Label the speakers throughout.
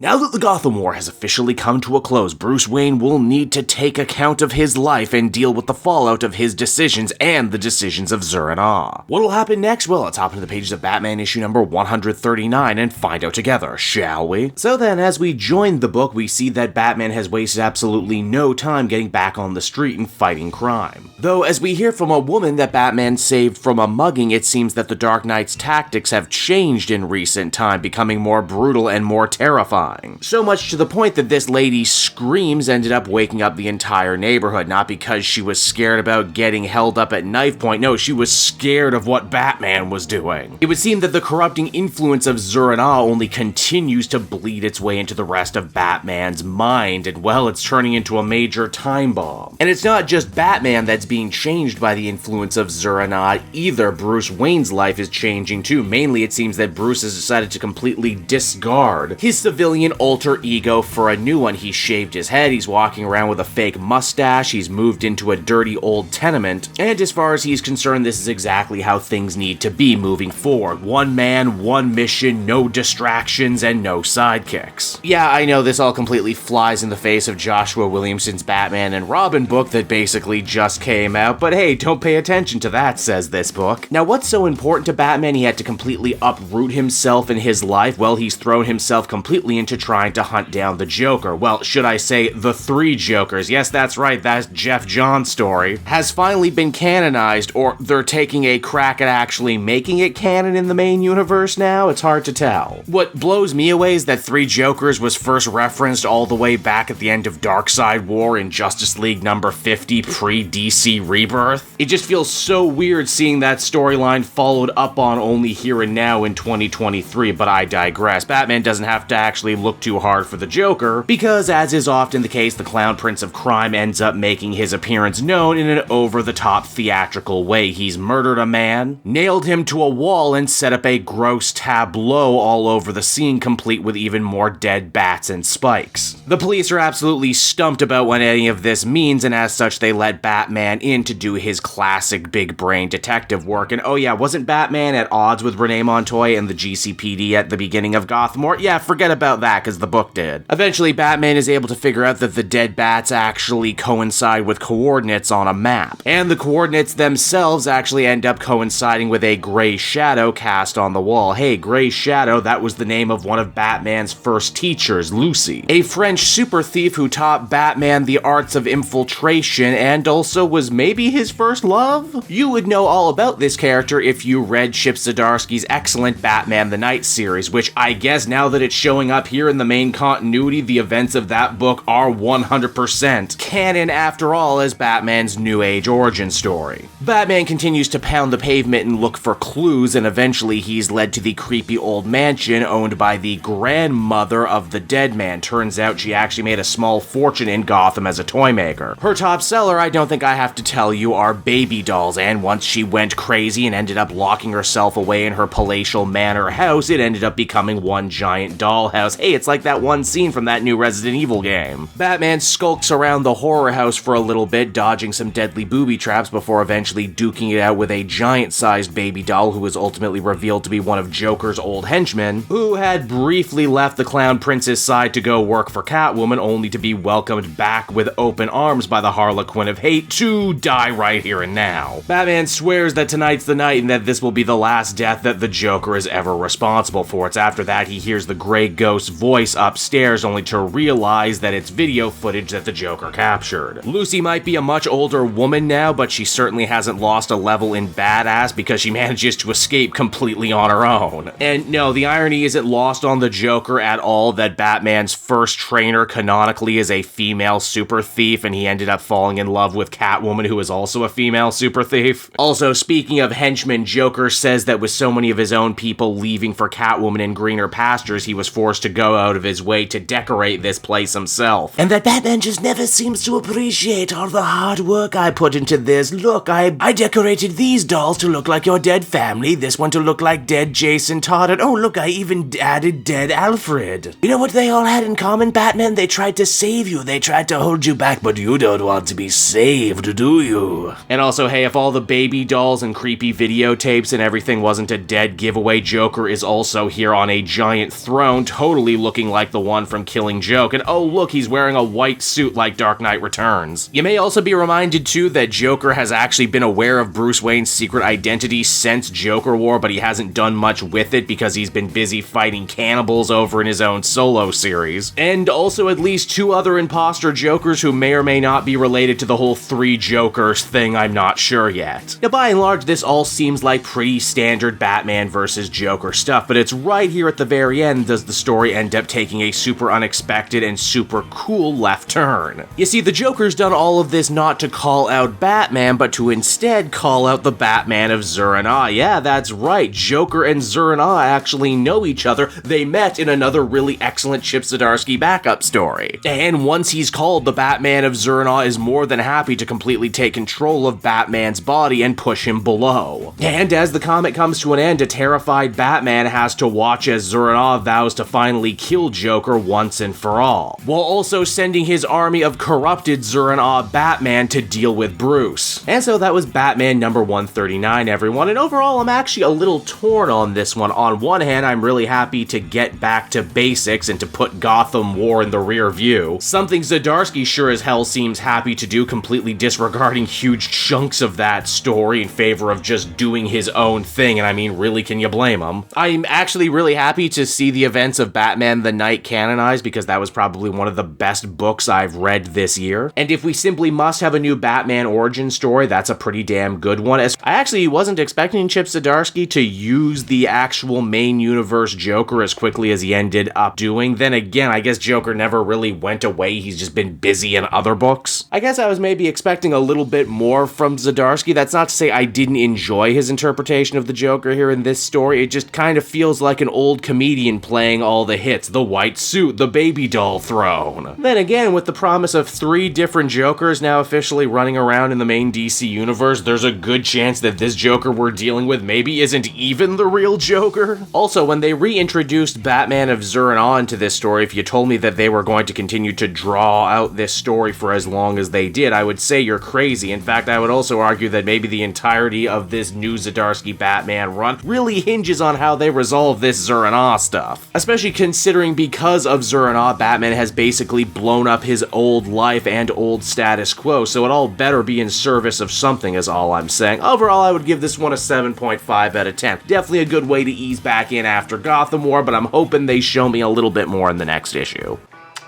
Speaker 1: Now that the Gotham War has officially come to a close, Bruce Wayne will need to take account of his life and deal with the fallout of his decisions and the decisions of Zur-En-Arrh. What'll happen next? Well, let's hop into the pages of Batman issue number 139 and find out together, shall we? So then, as we join the book, we see that Batman has wasted absolutely no time getting back on the street and fighting crime. Though, as we hear from a woman that Batman saved from a mugging, it seems that the Dark Knight's tactics have changed in recent time, becoming more brutal and more terrifying. So much to the point that this lady's screams ended up waking up the entire neighborhood, not because she was scared about getting held up at knife point, no, she was scared of what Batman was doing. It would seem that the corrupting influence of Zur-En-Arrh only continues to bleed its way into the rest of Batman's mind, and well, it's turning into a major time bomb. And it's not just Batman that's being changed by the influence of Zur-En-Arrh either. Bruce Wayne's life is changing too. Mainly, it seems that Bruce has decided to completely discard his civilian alter ego for a new one. He's shaved his head, he's walking around with a fake mustache, he's moved into a dirty old tenement, and as far as he's concerned, this is exactly how things need to be moving forward. One man, one mission, no distractions, and no sidekicks. Yeah, I know this all completely flies in the face of Joshua Williamson's Batman and Robin book that basically just came out, but hey, don't pay attention to that, says this book. Now, what's so important to Batman he had to completely uproot himself in his life? Well, he's thrown himself completely into trying to hunt down the Joker. Well, should I say the three Jokers? Yes, that's right, that's Jeff Johns' story. Has finally been canonized, or they're taking a crack at actually making it canon in the main universe now? It's hard to tell. What blows me away is that Three Jokers was first referenced all the way back at the end of Darkseid War in Justice League number 50 pre-DC Rebirth. It just feels so weird seeing that storyline followed up on only here and now in 2023, but I digress. Batman doesn't have to actually look too hard for the Joker, because as is often the case, the Clown Prince of Crime ends up making his appearance known in an over-the-top theatrical way. He's murdered a man, nailed him to a wall, and set up a gross tableau all over the scene, complete with even more dead bats and spikes. The police are absolutely stumped about what any of this means, and as such, they let Batman in to do his classic big-brain detective work. And oh yeah, wasn't Batman at odds with Renee Montoya and the GCPD at the beginning of Gotham War? Yeah, forget about that, because the book did. Eventually, Batman is able to figure out that the dead bats actually coincide with coordinates on a map, and the coordinates themselves actually end up coinciding with a gray shadow cast on the wall. Hey, Gray Shadow, that was the name of one of Batman's first teachers, Lucy, a French super thief who taught Batman the arts of infiltration and also was maybe his first love? You would know all about this character if you read Chip Zdarsky's excellent Batman the Knight series, which I guess now that it's showing up here in the main continuity, the events of that book are 100% canon after all as Batman's New Age origin story. Batman continues to pound the pavement and look for clues, and eventually he's led to the creepy old mansion owned by the grandmother of the dead man. Turns out she actually made a small fortune in Gotham as a toy maker. Her top seller, I don't think I have to tell you, are baby dolls, and once she went crazy and ended up locking herself away in her palatial manor house, it ended up becoming one giant dollhouse. Hey, it's like that one scene from that new Resident Evil game. Batman skulks around the horror house for a little bit, dodging some deadly booby traps before eventually duking it out with a giant-sized baby doll who was ultimately revealed to be one of Joker's old henchmen, who had briefly left the Clown Prince's side to go work for Catwoman, only to be welcomed back with open arms by the Harlequin of Hate to die right here and now. Batman swears that tonight's the night and that this will be the last death that the Joker is ever responsible for. It's after that he hears the gray ghost's voice upstairs, only to realize that it's video footage that the Joker captured. Lucy might be a much older woman now, but she certainly hasn't lost a level in badass because she manages to escape completely on her own. And no, the irony isn't lost on the Joker at all that Batman's first trainer canonically is a female super thief, and he ended up falling in love with Catwoman, who is also a female super thief. Also, speaking of henchmen, Joker says that with so many of his own people leaving for Catwoman in greener pastures, he was forced to go out of his way to decorate this place himself. And that Batman just never seems to appreciate all the hard work I put into this. Look, I decorated these dolls to look like your dead family, this one to look like dead Jason Todd, and oh look, I even added dead Alfred. You know what they all had in common, Batman? They tried to save you, they tried to hold you back, but you don't want to be saved, do you? And also, hey, if all the baby dolls and creepy videotapes and everything wasn't a dead giveaway, Joker is also here on a giant throne, totally clearly looking like the one from Killing Joke, and oh look, he's wearing a white suit like Dark Knight Returns. You may also be reminded too that Joker has actually been aware of Bruce Wayne's secret identity since Joker War, but he hasn't done much with it because he's been busy fighting cannibals over in his own solo series. And also at least 2 other imposter Jokers who may or may not be related to the whole 3 Jokers thing, I'm not sure yet. Now by and large, this all seems like pretty standard Batman versus Joker stuff, but it's right here at the very end does the story end up taking a super unexpected and super cool left turn. You see, the Joker's done all of this not to call out Batman, but to instead call out the Batman of Zur-En-Arrh. Yeah, that's right, Joker and Zur-En-Arrh actually know each other. They met in another really excellent Chip Zdarsky backup story. And once he's called, the Batman of Zur-En-Arrh is more than happy to completely take control of Batman's body and push him below. And as the comic comes to an end, a terrified Batman has to watch as Zur-En-Arrh vows to finally kill Joker once and for all, while also sending his army of corrupted Zur-En-Arrh Batman to deal with Bruce. And so that was Batman number 139, everyone, and overall I'm actually a little torn on this one. On one hand, I'm really happy to get back to basics and to put Gotham War in the rear view, something Zdarsky sure as hell seems happy to do, completely disregarding huge chunks of that story in favor of just doing his own thing, and I mean, really, can you blame him? I'm actually really happy to see the events of Batman the Knight canonized, because that was probably one of the best books I've read this year, and if we simply must have a new Batman origin story, that's a pretty damn good one. As I actually wasn't expecting Chip Zdarsky to use the actual main universe Joker as quickly as he ended up doing. Then again, I guess Joker never really went away, he's just been busy in other books. I guess I was maybe expecting a little bit more from Zdarsky. That's not to say I didn't enjoy his interpretation of the Joker here in this story, it just kind of feels like an old comedian playing all the hits, the white suit, the baby doll throne. Then again, with the promise of 3 different Jokers now officially running around in the main DC universe, there's a good chance that this Joker we're dealing with maybe isn't even the real Joker. Also, when they reintroduced Batman of Zur-En-Arrh into this story, if you told me that they were going to continue to draw out this story for as long as they did, I would say you're crazy. In fact, I would also argue that maybe the entirety of this new Zdarsky Batman run really hinges on how they resolve this Zur-En-Arrh stuff. Especially considering because of Zur-En-Arrh, Batman has basically blown up his old life and old status quo, so it all better be in service of something is all I'm saying. Overall, I would give this one a 7.5 out of 10. Definitely a good way to ease back in after Gotham War, but I'm hoping they show me a little bit more in the next issue.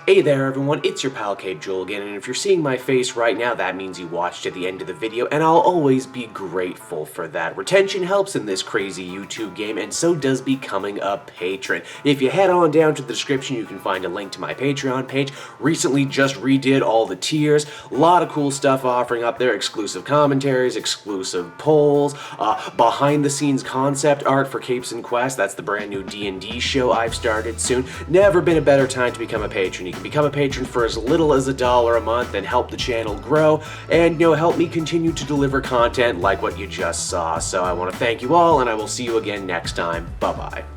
Speaker 1: Hey there everyone, it's your pal Cape Joel again, and if you're seeing my face right now, that means you watched to the end of the video, and I'll always be grateful for that. Retention helps in this crazy YouTube game, and so does becoming a patron. If you head on down to the description, you can find a link to my Patreon page. Recently just redid all the tiers, a lot of cool stuff offering up there, exclusive commentaries, exclusive polls, behind the scenes concept art for Capes and Quests, that's the brand new D&D show I've started soon. Never been a better time to become a patron. You can become a patron for as little as $1 a month and help the channel grow and, help me continue to deliver content like what you just saw. So I want to thank you all, and I will see you again next time. Bye-bye.